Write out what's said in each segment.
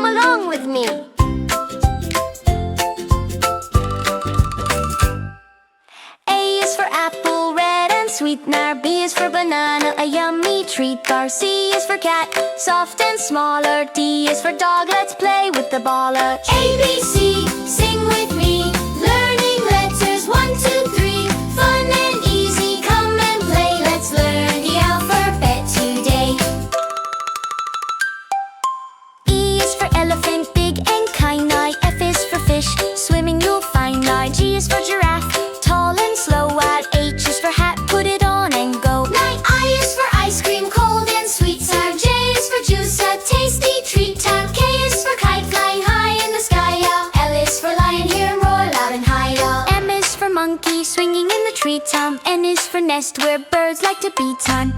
come along with me. A is for apple, red and sweet. Now B is for banana, a yummy treat bar. C is for cat, soft and smaller. D is for dog, let's play with the baller. ABC, sing with me. Learning letters, 1, 2, 3. Fun and easy, come and play. Let's learn the alphabet today. E is for elephant, big and kind. F is for fish, swimming you'll find. G is for giraffe, tall and slow. H is for hat, put it on and go. I is for ice cream, cold and sweet. J is for juice, a tasty treat. K is for kite, flying high in the sky. L is for lion, hear him roar loud and high. M is for monkey, swinging in the tree. N is for nest, where birds like to be.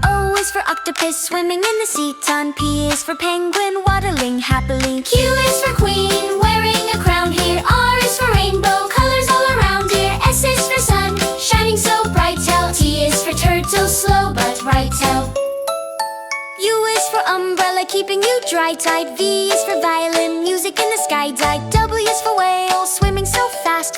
O is for octopus, swimming in the sea. P is for penguin, waddling happily. Q is for queen, wearing a crown here. R is for rainbow, colors all around here. S is for sun, shining so bright. T is for turtle, slow but right. U is for umbrella, keeping you dry. V is for violin, music in the sky. W is for whale, swimming so fast.